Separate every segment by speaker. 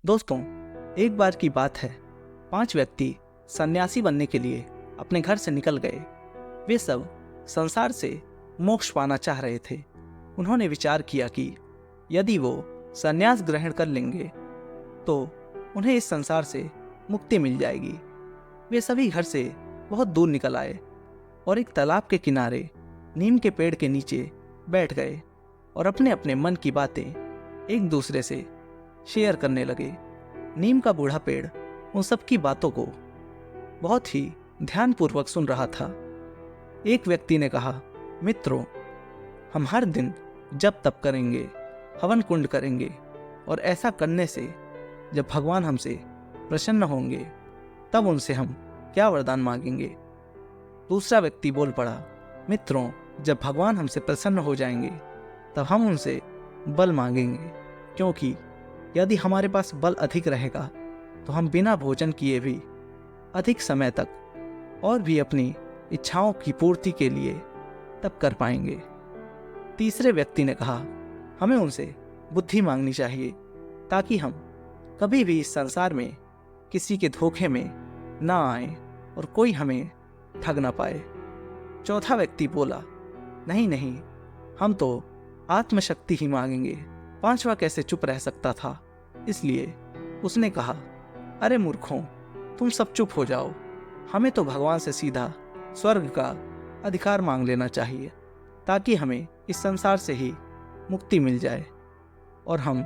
Speaker 1: दोस्तों, एक बार की बात है, 5 व्यक्ति सन्यासी बनने के लिए अपने घर से निकल गए। वे सब संसार से मोक्ष पाना चाह रहे थे। उन्होंने विचार किया कि यदि वो संन्यास ग्रहण कर लेंगे तो उन्हें इस संसार से मुक्ति मिल जाएगी। वे सभी घर से बहुत दूर निकल आए और एक तालाब के किनारे नीम के पेड़ के नीचे बैठ गए और अपने अपने मन की बातें एक दूसरे से शेयर करने लगे। नीम का बूढ़ा पेड़ उन सब की बातों को बहुत ही ध्यानपूर्वक सुन रहा था। एक व्यक्ति ने कहा, मित्रों, हम हर दिन जप तप करेंगे, हवन कुंड करेंगे और ऐसा करने से जब भगवान हमसे प्रसन्न होंगे तब उनसे हम क्या वरदान मांगेंगे। दूसरा व्यक्ति बोल पड़ा, मित्रों, जब भगवान हमसे प्रसन्न हो जाएंगे तब हम उनसे बल मांगेंगे, क्योंकि यदि हमारे पास बल अधिक रहेगा तो हम बिना भोजन किए भी अधिक समय तक और भी अपनी इच्छाओं की पूर्ति के लिए तप कर पाएंगे। तीसरे व्यक्ति ने कहा, हमें उनसे बुद्धि मांगनी चाहिए ताकि हम कभी भी इस संसार में किसी के धोखे में ना आए और कोई हमें ठग ना पाए। चौथा व्यक्ति बोला, नहीं नहीं, हम तो आत्मशक्ति ही मांगेंगे। पांचवा कैसे चुप रह सकता था, इसलिए उसने कहा, अरे मूर्खों, तुम सब चुप हो जाओ। हमें तो भगवान से सीधा स्वर्ग का अधिकार मांग लेना चाहिए ताकि हमें इस संसार से ही मुक्ति मिल जाए और हम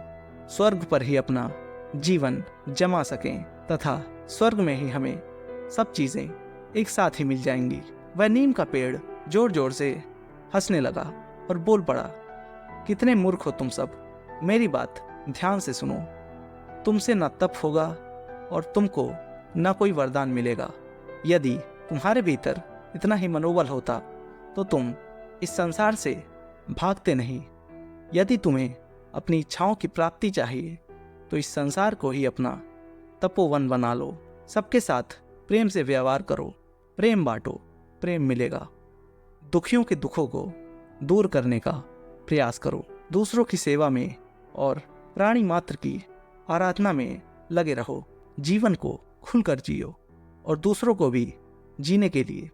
Speaker 1: स्वर्ग पर ही अपना जीवन जमा सकें तथा स्वर्ग में ही हमें सब चीज़ें एक साथ ही मिल जाएंगी। वह नीम का पेड़ जोर जोर से हंसने लगा और बोल पड़ा, कितने मूर्ख हो तुम सब, मेरी बात ध्यान से सुनो। तुमसे न तप होगा और तुमको न कोई वरदान मिलेगा। यदि तुम्हारे भीतर इतना ही मनोबल होता तो तुम इस संसार से भागते नहीं। यदि तुम्हें अपनी इच्छाओं की प्राप्ति चाहिए तो इस संसार को ही अपना तपोवन बना लो। सबके साथ प्रेम से व्यवहार करो, प्रेम बांटो, प्रेम मिलेगा। दुखियों के दुखों को दूर करने का प्रयास करो। दूसरों की सेवा में और प्राणी मात्र की आराधना में लगे रहो। जीवन को खुलकर जियो और दूसरों को भी जीने के लिए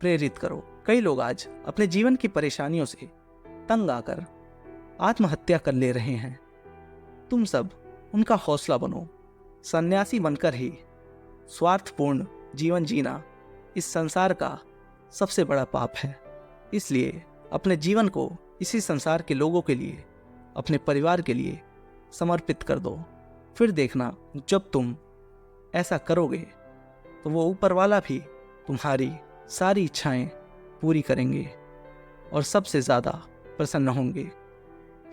Speaker 1: प्रेरित करो। कई लोग आज अपने जीवन की परेशानियों से तंग आकर आत्महत्या कर ले रहे हैं। तुम सब उनका हौसला बनो। सन्यासी बनकर ही स्वार्थपूर्ण जीवन जीना इस संसार का सबसे बड़ा पाप है। इसलिए अपने जीवन को इसी संसार के लोगों के लिए, अपने परिवार के लिए समर्पित कर दो। फिर देखना, जब तुम ऐसा करोगे तो वो ऊपर वाला भी तुम्हारी सारी इच्छाएं पूरी करेंगे और सबसे ज़्यादा प्रसन्न होंगे।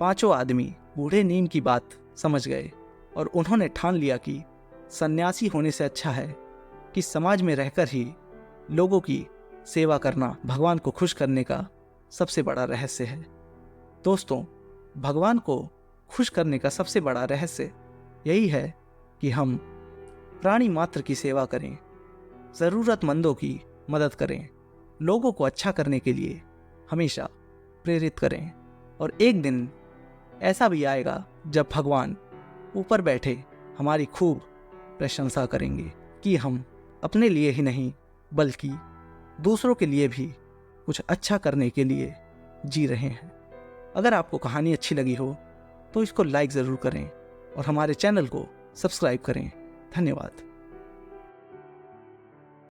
Speaker 1: पांचों आदमी बूढ़े नीम की बात समझ गए और उन्होंने ठान लिया कि सन्यासी होने से अच्छा है कि समाज में रहकर ही लोगों की सेवा करना भगवान को खुश करने का सबसे बड़ा रहस्य है। दोस्तों, भगवान को खुश करने का सबसे बड़ा रहस्य यही है कि हम प्राणी मात्र की सेवा करें, ज़रूरतमंदों की मदद करें, लोगों को अच्छा करने के लिए हमेशा प्रेरित करें। और एक दिन ऐसा भी आएगा जब भगवान ऊपर बैठे हमारी खूब प्रशंसा करेंगे कि हम अपने लिए ही नहीं बल्कि दूसरों के लिए भी कुछ अच्छा करने के लिए जी रहे हैं। अगर आपको कहानी अच्छी लगी हो तो इसको लाइक ज़रूर करें और हमारे चैनल को सब्सक्राइब करें। धन्यवाद।